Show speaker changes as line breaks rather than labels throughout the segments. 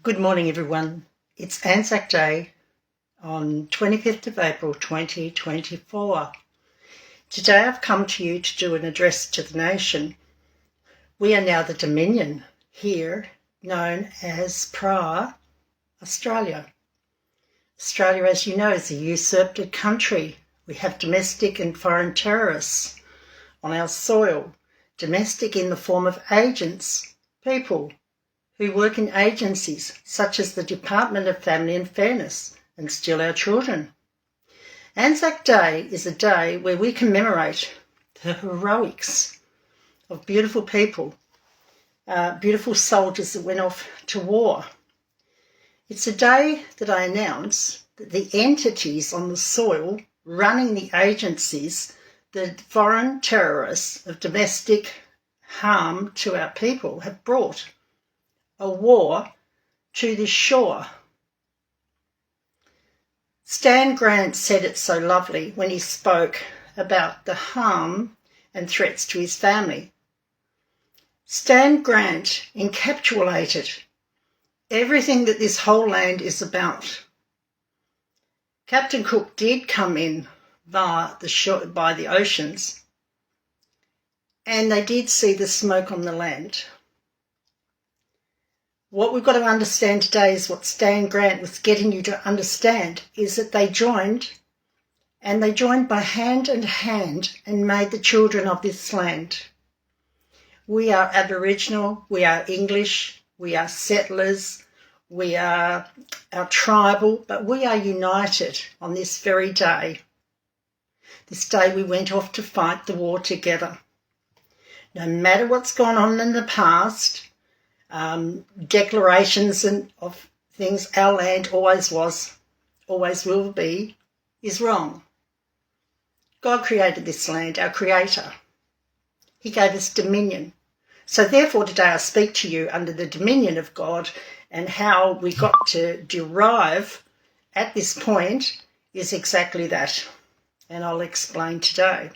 Good morning, everyone. It's Anzac Day on 25th of April 2024. Today I've come to you to do an address to the nation. We are now the Dominion here, known as Aurora Australia. Australia, as you know, is a usurped country. We have domestic and foreign terrorists on our soil. Domestic in the form of agents, people who work in agencies such as the Department of Family and Fairness and steal our children. Anzac Day is a day where we commemorate the heroics of beautiful people, beautiful soldiers that went off to war. It's a day that I announce that the entities on the soil running the agencies, the foreign terrorists of domestic harm to our people, have brought a war to this shore. Stan Grant said it so lovely when he spoke about the harm and threats to his family. Stan Grant encapsulated everything that this whole land is about. Captain Cook did come in by the oceans, and they did see the smoke on the land. What we've got to understand today is what Stan Grant was getting you to understand, is that they joined by hand in hand and made the children of this land. We are Aboriginal, we are English, we are settlers, we are tribal, but we are united on this very day. This day we went off to fight the war together. No matter what's gone on in the past, declarations and of things our land always was, always will be, is wrong. God created this land, our creator. He gave us dominion. So therefore today I speak to you under the dominion of God, and how we got to derive at this point is exactly that. And I'll explain today.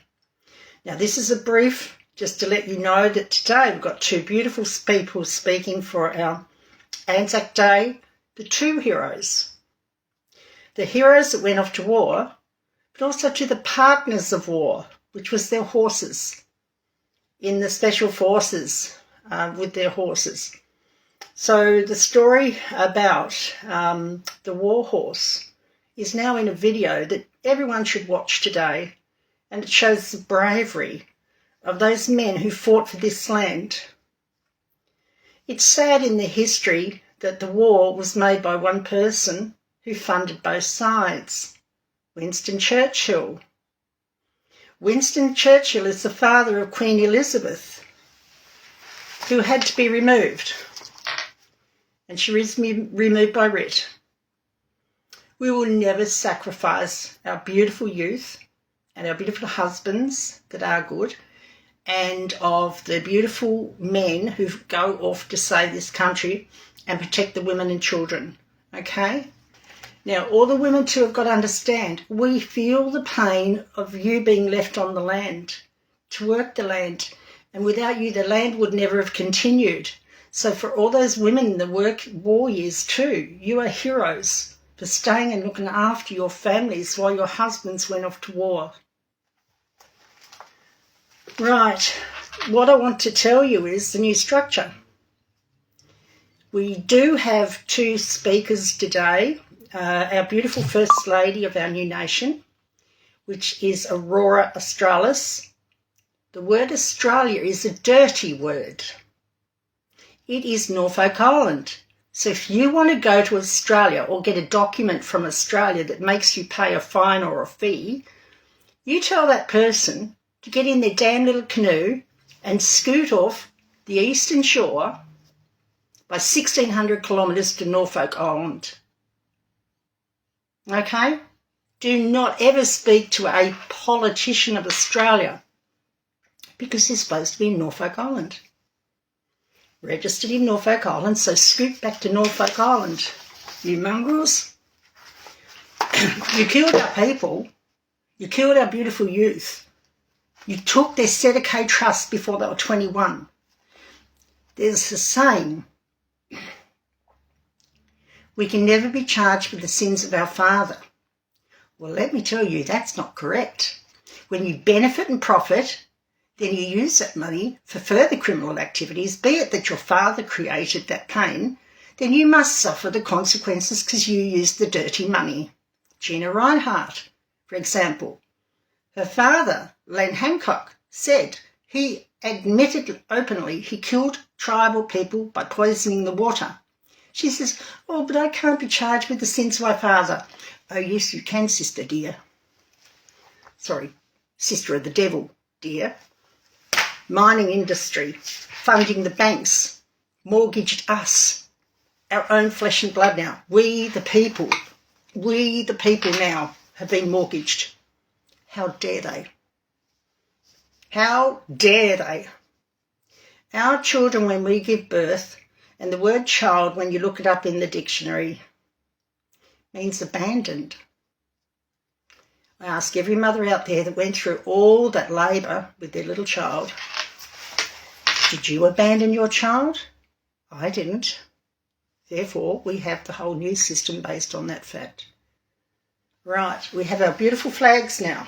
Now this is a brief, just to let you know that today we've got two beautiful people speaking for our Anzac Day, the two heroes. The heroes that went off to war, but also to the partners of war, which was their horses, in the special forces with their horses. So the story about the war horse is now in a video that everyone should watch today, and it shows the bravery of those men who fought for this land. It's sad in the history that the war was made by one person who funded both sides, Winston Churchill. Winston Churchill is the father of Queen Elizabeth, who had to be removed, and she was removed by writ. We will never sacrifice our beautiful youth and our beautiful husbands that are good, and of the beautiful men who go off to save this country and protect the women and children, okay? Now, all the women too have got to understand, we feel the pain of you being left on the land, to work the land, and without you the land would never have continued. So for all those women in the war years too, you are heroes for staying and looking after your families while your husbands went off to war. Right, what I want to tell you is the new structure. We do have two speakers today. Our beautiful First Lady of our new nation, which is Aurora Australis. The word Australia is a dirty word. It is Norfolk Island. So if you want to go to Australia or get a document from Australia that makes you pay a fine or a fee, you tell that person to get in their damn little canoe and scoot off the eastern shore by 1,600 kilometres to Norfolk Island. Okay? Do not ever speak to a politician of Australia, because they're supposed to be in Norfolk Island. Registered in Norfolk Island, so scoot back to Norfolk Island, you mongrels. You killed our people. You killed our beautiful youth. You took their Fetocide trust before they were 21. There's a saying, We can never be charged with the sins of our father. Well, let me tell you, that's not correct. When you benefit and profit, then you use that money for further criminal activities, be it that your father created that pain, then you must suffer the consequences because you used the dirty money. Gina Reinhardt, for example, her father, Len Hancock, said he admitted openly he killed tribal people by poisoning the water. She says, oh, but I can't be charged with the sins of my father. Oh, yes, you can, sister dear. Sorry, sister of the devil, dear. Mining industry, funding the banks, mortgaged us, our own flesh and blood now. We the people now have been mortgaged. How dare they? How dare they? Our children, when we give birth, and the word child, when you look it up in the dictionary, means abandoned. I ask every mother out there that went through all that labour with their little child, did you abandon your child? I didn't. Therefore, we have the whole new system based on that fact. Right, we have our beautiful flags now.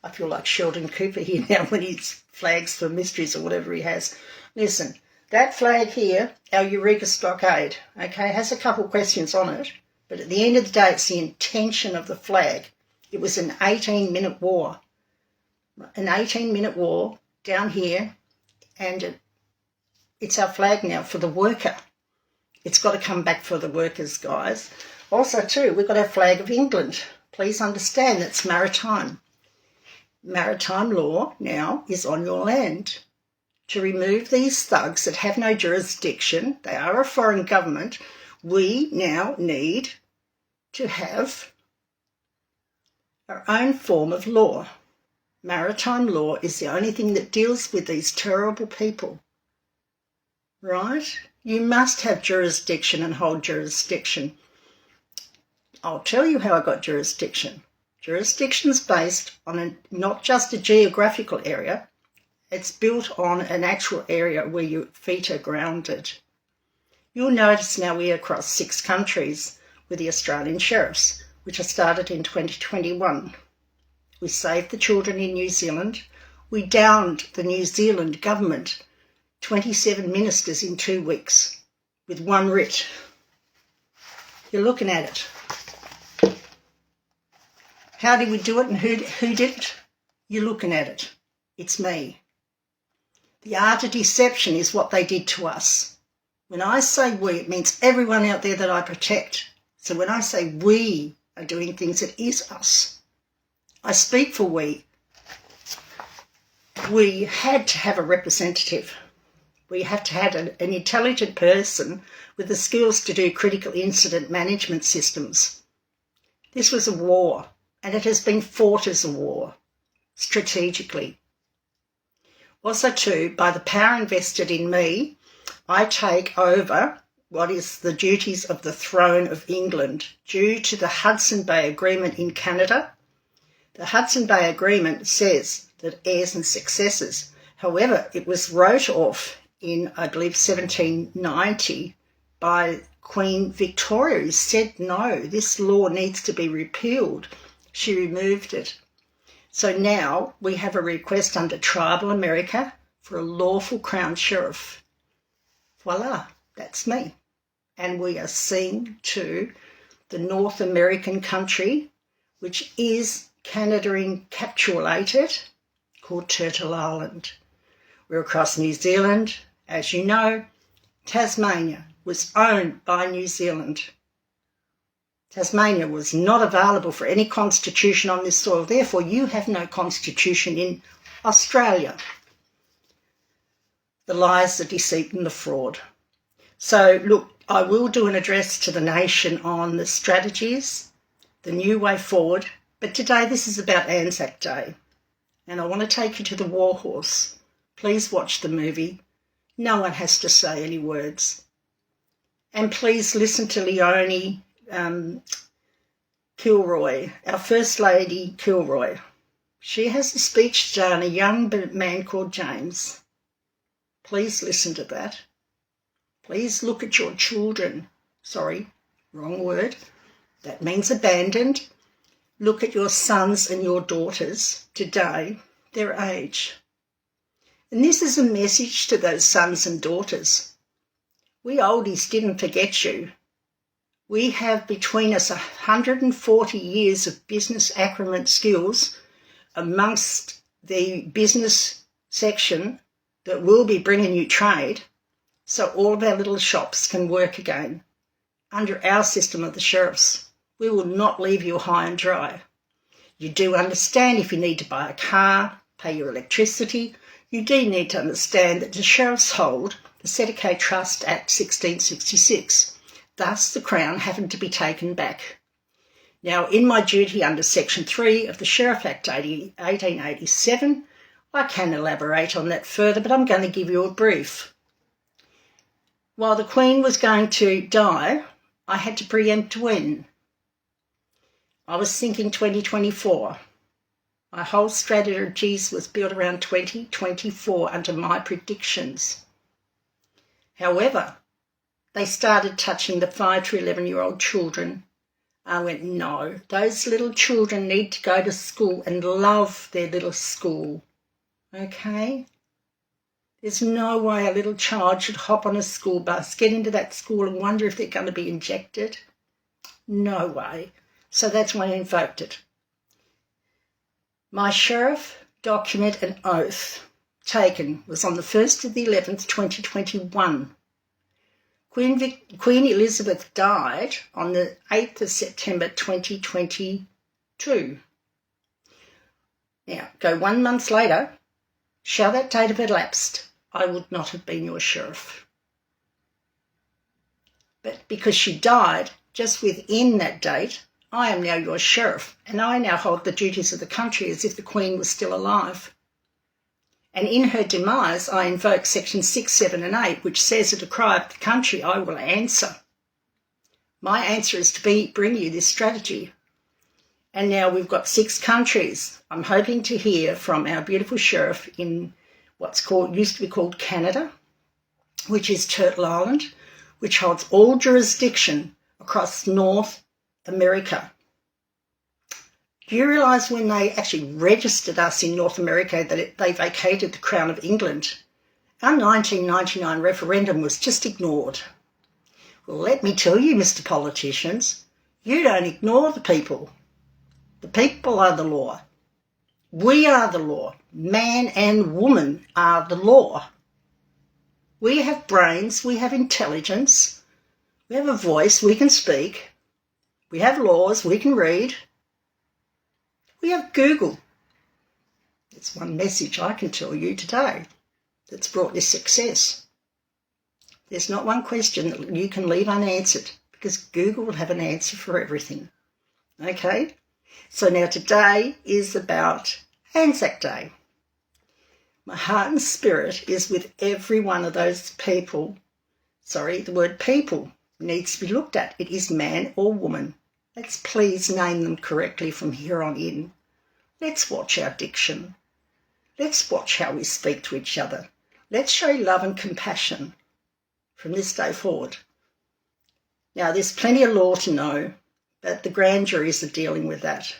I feel like Sheldon Cooper here now when he's flags for mysteries or whatever he has. Listen, that flag here, our Amer'Ika stockade, okay, has a couple of questions on it, but at the end of the day, it's the intention of the flag. It was an 18-minute war. An 18-minute war down here, and it's our flag now for the worker. It's got to come back for the workers, guys. Also, too, we've got our flag of England. Please understand that's maritime. Maritime law now is on your land. To remove these thugs that have no jurisdiction, they are a foreign government, we now need to have our own form of law. Maritime law is the only thing that deals with these terrible people. Right? You must have jurisdiction and hold jurisdiction. I'll tell you how I got jurisdiction. Jurisdiction's based on not just a geographical area, it's built on an actual area where your feet are grounded. You'll notice now we are across 6 countries with the Australian sheriffs, which I started in 2021. We saved the children in New Zealand. We downed the New Zealand government, 27 ministers in 2 weeks with 1 writ. You're looking at it. How did we do it and who did it? You're looking at it. It's me. The art of deception is what they did to us. When I say we, it means everyone out there that I protect. So when I say we are doing things, it is us. I speak for we. We had to have a representative. We have to have an intelligent person with the skills to do critical incident management systems. This was a war, and it has been fought as a war, strategically. Also too, by the power invested in me, I take over what is the duties of the throne of England due to the Hudson Bay Agreement in Canada. The Hudson Bay Agreement says that heirs and successors, however, it was wrote off in, I believe, 1790 by Queen Victoria, who said, no, this law needs to be repealed. She removed it. So now we have a request under tribal Amer'Ika for a lawful crown sheriff. Voila, that's me. And we are seen to the North American country, which is Canada encapsulated, called Turtle Island. We're across New Zealand. As you know, Tasmania was owned by New Zealand. Tasmania was not available for any constitution on this soil. Therefore, you have no constitution in Australia. The lies, the deceit and the fraud. So, look, I will do an address to the nation on the strategies, the new way forward. But today, this is about Anzac Day. And I want to take you to the war horse. Please watch the movie. No one has to say any words. And please listen to Leonie Kilroy, our First Lady Kilroy. She has a speech today on a young man called James. Please listen to that. Please look at your children. sorry, wrong word, that means abandoned. Look at your sons and your daughters today, their age. And this is a message to those sons and daughters. We oldies didn't forget you. We have between us 140 years of business acumen skills amongst the business section that will be bringing you trade, so all of our little shops can work again. Under our system of the sheriffs, we will not leave you high and dry. You do understand if you need to buy a car, pay your electricity, you do need to understand that the sheriffs hold the Fetocide Trust Act 1666, thus the Crown having to be taken back. Now, in my duty under Section 3 of the Sheriff Act 1887, I can elaborate on that further, but I'm going to give you a brief. While the Queen was going to die, I had to preempt when. I was thinking 2024. My whole strategies was built around 2024 under my predictions. However, they started touching the 5 to 11-year-old children. I went, no, those little children need to go to school and love their little school. Okay? There's no way a little child should hop on a school bus, get into that school and wonder if they're going to be injected. No way. So that's why I invoked it. My sheriff document and oath taken was on the 1st of the 11th, 2021. Queen Elizabeth died on the 8th of September 2022. Now, go 1 month later, shall that date have elapsed, I would not have been your sheriff. But because she died just within that date, I am now your sheriff, and I now hold the duties of the country as if the Queen was still alive. And in her demise, I invoke Section 6, 7 and 8, which says at a cry of the country, I will answer. My answer is to bring you this strategy. And now we've got 6 countries. I'm hoping to hear from our beautiful sheriff in what's used to be called Canada, which is Turtle Island, which holds all jurisdiction across North America. Do you realise when they actually registered us in North America that they vacated the Crown of England? Our 1999 referendum was just ignored. Well, let me tell you, Mr. Politicians, you don't ignore the people. The people are the law. We are the law. Man and woman are the law. We have brains, we have intelligence, we have a voice, we can speak. We have laws, we can read. We have Google. It's one message I can tell you today that's brought this success. There's not one question that you can leave unanswered because Google will have an answer for everything. Okay? So now today is about Anzac Day. My heart and spirit is with every one of those people. Sorry, the word people needs to be looked at. It is man or woman. Let's please name them correctly from here on in. Let's watch our diction. Let's watch how we speak to each other. Let's show love and compassion from this day forward. Now, there's plenty of law to know, but the grand juries are dealing with that.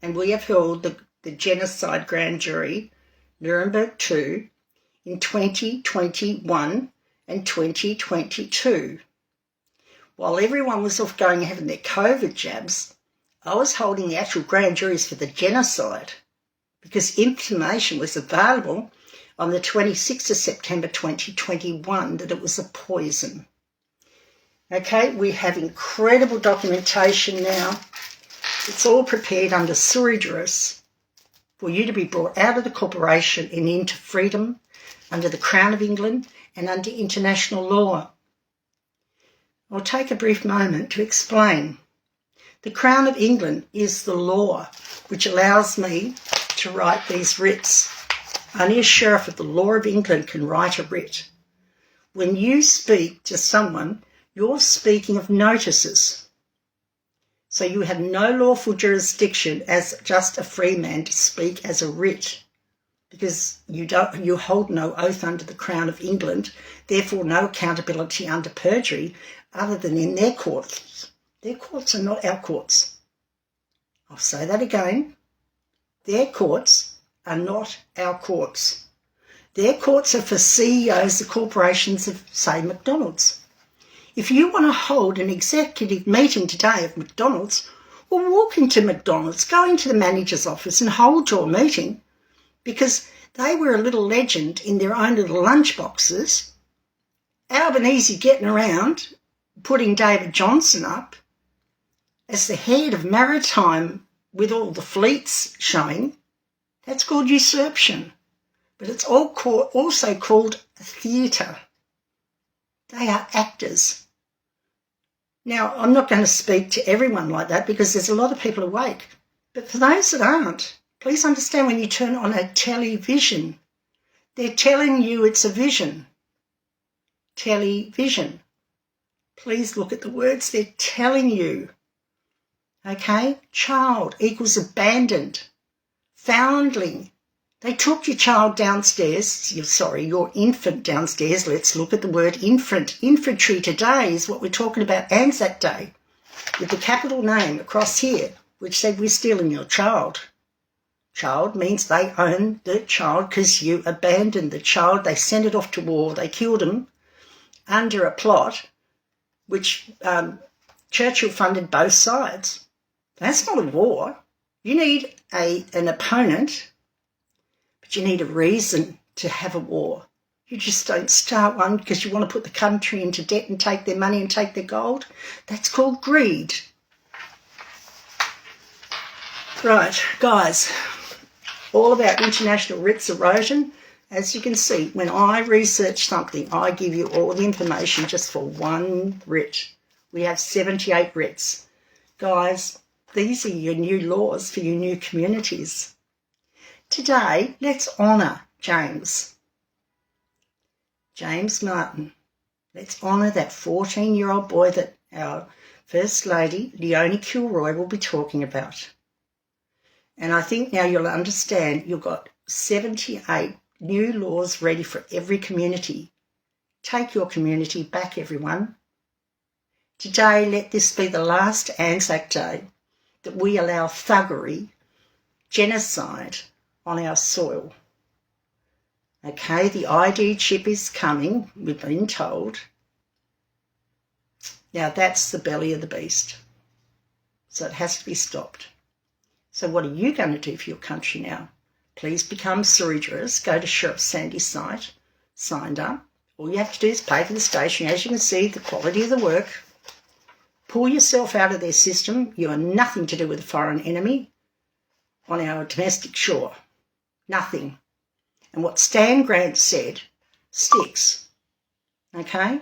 And we have held the Genocide Grand Jury, Nuremberg 2, in 2021 and 2022. While everyone was off going and having their COVID jabs, I was holding the actual grand juries for the genocide because information was available on the 26th of September 2021 that it was a poison. Okay, we have incredible documentation now. It's all prepared under sui juris for you to be brought out of the corporation and into freedom under the Crown of England and under international law. I'll take a brief moment to explain. The Crown of England is the law which allows me to write these writs. Only a sheriff of the law of England can write a writ. When you speak to someone, you're speaking of notices. So you have no lawful jurisdiction as just a free man to speak as a writ. because you hold no oath under the Crown of England, therefore no accountability under perjury other than in their courts. Their courts are not our courts. I'll say that again. Their courts are not our courts. Their courts are for CEOs of corporations of, say, McDonald's. If you want to hold an executive meeting today of McDonald's, well, walk into McDonald's, go into the manager's office and hold your meeting, because they were a little legend in their own little lunch boxes. Albanese getting around, putting David Johnson up as the head of maritime with all the fleets showing, that's called usurpation. But it's also called theatre. They are actors. Now, I'm not going to speak to everyone like that because there's a lot of people awake. But for those that aren't, please understand, when you turn on a television, they're telling you it's a vision. Television. Please look at the words they're telling you. Okay? Child equals abandoned. Foundling. They took your child downstairs, your infant downstairs. Let's look at the word infant. Infantry today is what we're talking about, Anzac Day, with the capital name across here, which said we're stealing your child. Child means they own the child because you abandoned the child. They sent it off to war. They killed him under a plot which Churchill funded both sides. That's not a war. You need an opponent, but you need a reason to have a war. You just don't start one because you want to put the country into debt and take their money and take their gold. That's called greed. Right, guys, all about international writs erosion. As you can see, when I research something, I give you all the information just for one writ. We have 78 writs. Guys, these are your new laws for your new communities. Today, let's honour James Martin. Let's honour that 14-year-old boy that our First Lady, Leonie Kilroy, will be talking about. And I think now you'll understand you've got 78 new laws ready for every community. Take your community back, everyone. Today, let this be the last Anzac Day that we allow thuggery, genocide on our soil. Okay, the ID chip is coming, we've been told. Now that's the belly of the beast. So it has to be stopped. So what are you going to do for your country now? Please become Surgeries. Go to Sheriff Sandy's site, signed up. All you have to do is pay for the station. As you can see, the quality of the work. Pull yourself out of their system. You are nothing to do with a foreign enemy on our domestic shore. Nothing. And what Stan Grant said sticks. Okay?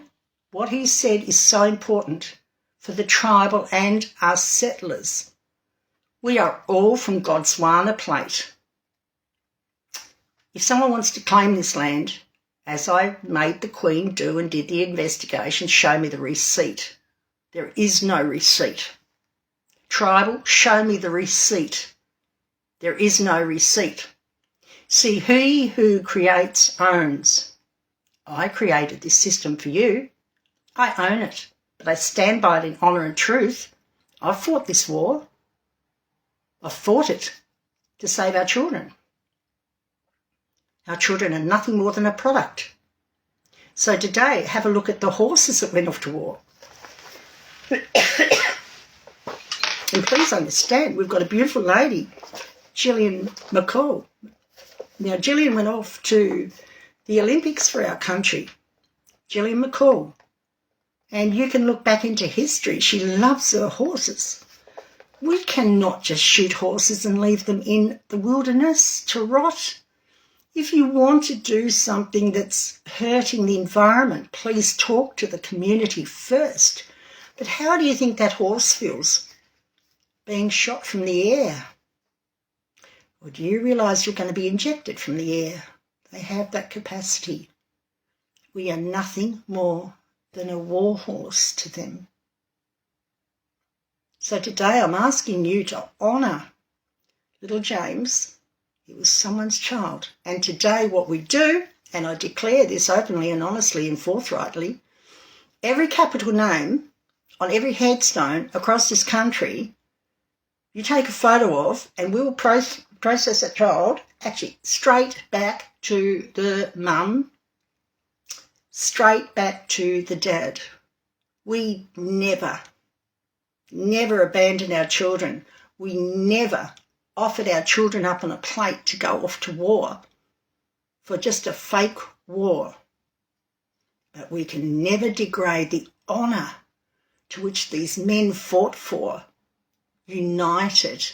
What he said is so important for the tribal and us settlers. We are all from Godswana plate. If someone wants to claim this land, as I made the Queen do and did the investigation, show me the receipt. There is no receipt. Tribal, show me the receipt. There is no receipt. See, he who creates owns. I created this system for you. I own it, but I stand by it in honour and truth. I've fought this war. I've fought it to save our children. Our children are nothing more than a product. So today, have a look at the horses that went off to war. And please understand, we've got a beautiful lady, Gillian McCall. Now, Gillian went off to the Olympics for our country. Gillian McCall. And you can look back into history. She loves her horses. We cannot just shoot horses and leave them in the wilderness to rot. If you want to do something that's hurting the environment, please talk to the community first. But how do you think that horse feels being shot from the air? Or do you realise you're going to be injected from the air? They have that capacity. We are nothing more than a war horse to them. So today I'm asking you to honour little James He was someone's child. And today what we do, and I declare this openly and honestly and forthrightly, every capital name on every headstone across this country, you take a photo of, and we will process that child actually straight back to the mum, straight back to the dad. We never abandon our children. We never offered our children up on a plate to go off to war for just a fake war. But we can never degrade the honour to which these men fought for, united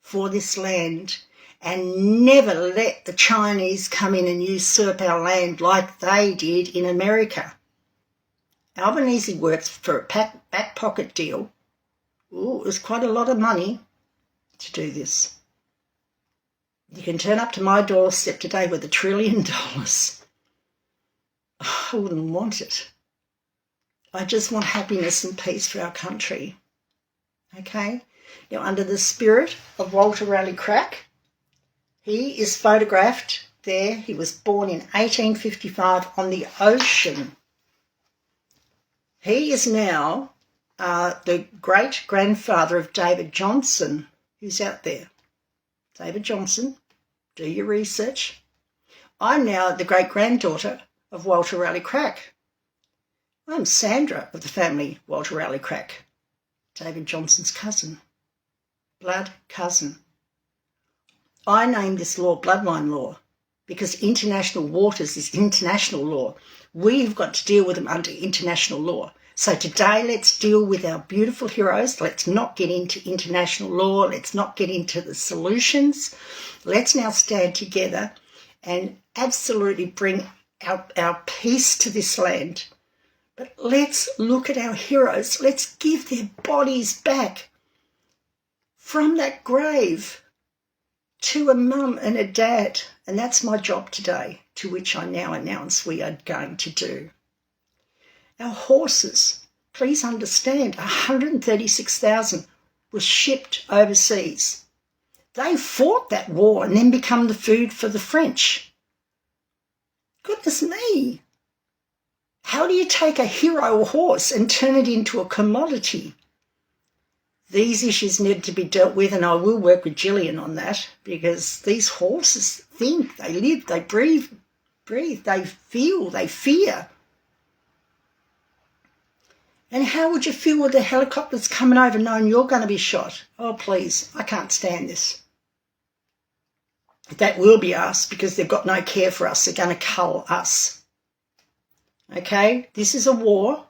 for this land, and never let the Chinese come in and usurp our land like they did in America. Albanese worked for a back pocket deal. Ooh, it was quite a lot of money to do this. You can turn up to my doorstep today with $1 trillion. I wouldn't want it. I just want happiness and peace for our country. Okay? Now, under the spirit of Walter Raleigh Crack, he is photographed there. He was born in 1855 on the ocean. He is now the great-grandfather of David Johnson, who's out there. David Johnson, do your research. I'm now the great-granddaughter of Walter Raleigh Crack. I'm Sandra of the family Walter Raleigh Crack, David Johnson's cousin, blood cousin. I named this law bloodline law because international waters is international law. We've got to deal with them under international law. So today let's deal with our beautiful heroes. Let's not get into international law. Let's not get into the solutions. Let's now stand together and absolutely bring our peace to this land. But let's look at our heroes. Let's give their bodies back from that grave to a mum and a dad. And that's my job today, to which I now announce we are going to do. Our horses, please understand, 136,000 were shipped overseas. They fought that war and then become the food for the French. Goodness me. How do you take a hero horse and turn it into a commodity? These issues need to be dealt with, and I will work with Gillian on that, because these horses think, they live, they breathe, they feel, they fear. And how would you feel with the helicopters coming over knowing you're going to be shot? Oh, please, I can't stand this. That will be us, because they've got no care for us. They're going to cull us. Okay, this is a war,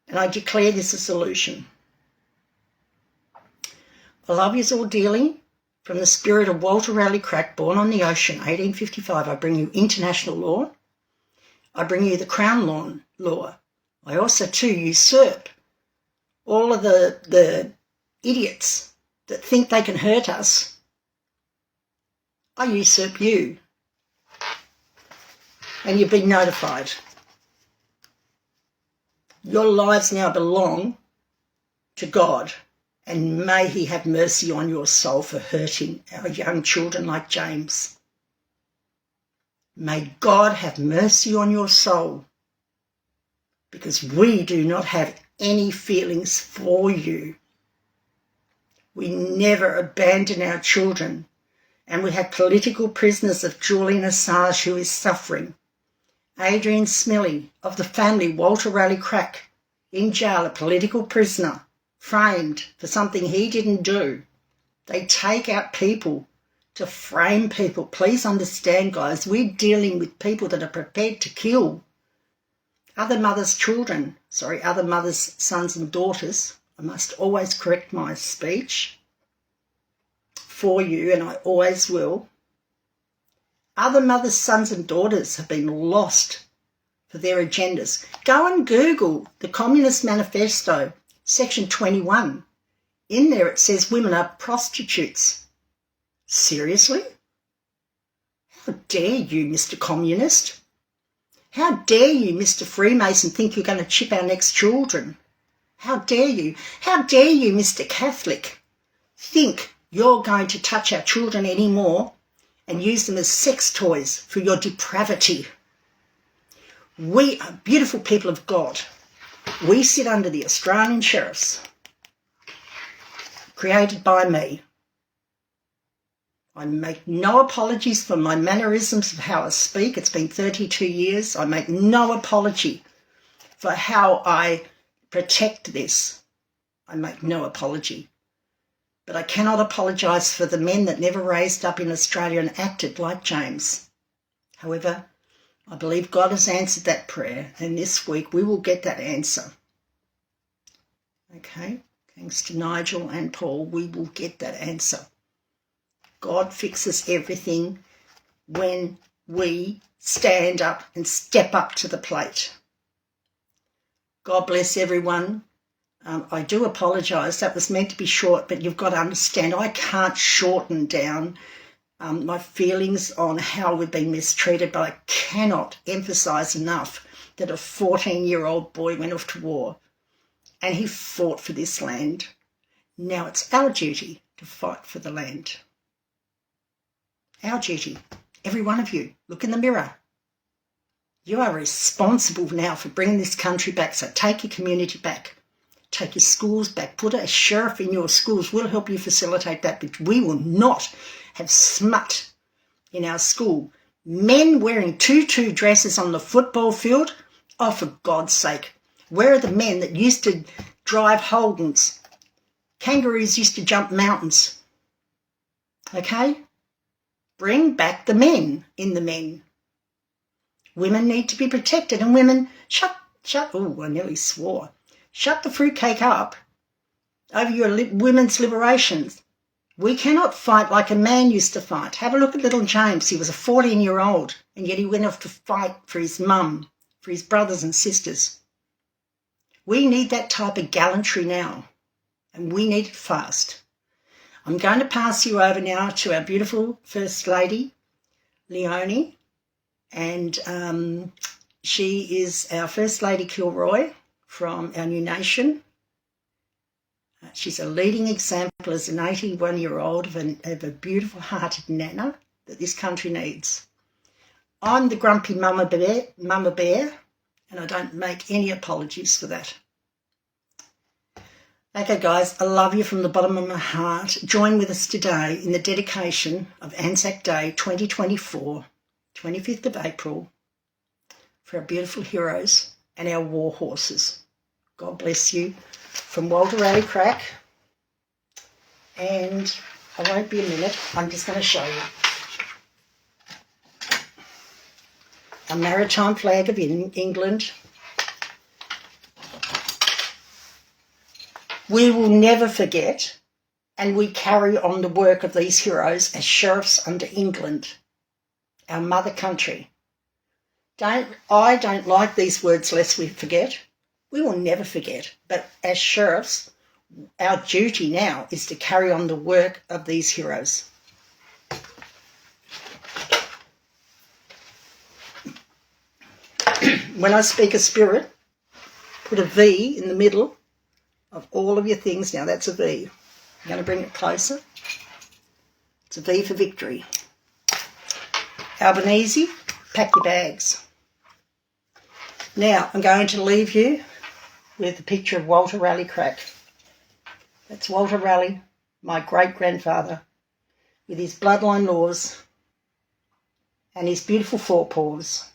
and I declare this a solution. I love you all dearly. From the spirit of Walter Raleigh Crack, born on the ocean, 1855, I bring you international law. I bring you the Crown law. I also, too, usurp all of the idiots that think they can hurt us. I usurp you. And you've been notified. Your lives now belong to God, and may he have mercy on your soul for hurting our young children like James. May God have mercy on your soul, because we do not have any feelings for you. We never abandon our children, and we have political prisoners of Julian Assange who is suffering. Adrian Smillie of the family Walter Raleigh Crack in jail, a political prisoner, framed for something he didn't do. They take out people to frame people. Please understand, guys, we're dealing with people that are prepared to kill other mothers' children, other mothers' sons and daughters. I must always correct my speech for you, and I always will. Other mothers' sons and daughters have been lost for their agendas. Go and Google the Communist Manifesto, Section 21. In there it says women are prostitutes. Seriously? How dare you, Mr. Communist? How dare you, Mr. Freemason, think you're going to chip our next children? How dare you? How dare you, Mr. Catholic, think you're going to touch our children anymore and use them as sex toys for your depravity. We are beautiful people of God. We sit under the Australian sheriffs, created by me. I make no apologies for my mannerisms of how I speak. It's been 32 years. I make no apology for how I protect this. I make no apology. But I cannot apologise for the men that never raised up in Australia and acted like James. However, I believe God has answered that prayer, and this week we will get that answer. Okay, thanks to Nigel and Paul, we will get that answer. God fixes everything when we stand up and step up to the plate. God bless everyone. I do apologise. That was meant to be short, but you've got to understand I can't shorten down my feelings on how we've been mistreated, but I cannot emphasise enough that a 14-year-old boy went off to war and he fought for this land. Now it's our duty to fight for the land. Our duty. Every one of you, look in the mirror. You are responsible now for bringing this country back, so take your community back. Take your schools back. Put a sheriff in your schools. We'll help you facilitate that, but we will not have smut in our school. Men wearing tutu dresses on the football field? Oh, for God's sake. Where are the men that used to drive Holdens? Kangaroos used to jump mountains. Okay? Bring back the men in the men. Women need to be protected, and women, oh, I nearly swore. Shut the fruitcake up over your women's liberations. We cannot fight like a man used to fight. Have a look at little James. He was a 14-year-old, and yet he went off to fight for his mum, for his brothers and sisters. We need that type of gallantry now, and we need it fast. I'm going to pass you over now to our beautiful First Lady, Leonie, and she is our First Lady Kilroy from our new nation. She's a leading example as an 81-year-old of a beautiful-hearted nana that this country needs. I'm the grumpy mama bear, and I don't make any apologies for that. Okay, guys, I love you from the bottom of my heart. Join with us today in the dedication of Anzac Day 2024, 25th of April, for our beautiful heroes and our war horses. God bless you. From Walter Raleigh Crack. And I won't be a minute. I'm just going to show you. Our maritime flag of England. We will never forget, and we carry on the work of these heroes as sheriffs under England, our mother country. I don't like these words, lest we forget. We will never forget, but as sheriffs, our duty now is to carry on the work of these heroes. When I speak of spirit, put a V in the middle of all of your things. Now that's a V. I'm going to bring it closer. It's a V for victory. Albanese, pack your bags. Now I'm going to leave you with a picture of Walter Raleigh Crack. That's Walter Raleigh, my great-grandfather, with his bloodline laws and his beautiful four paws.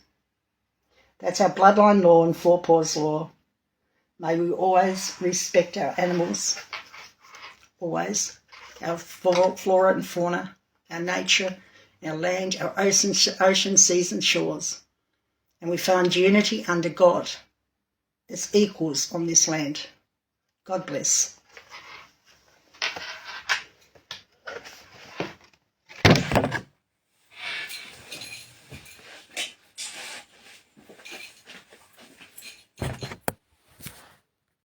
That's our bloodline law and four paws law. May we always respect our animals, always, our flora and fauna, our nature, our land, our ocean, seas and shores. And we find unity under God as equals on this land. God bless.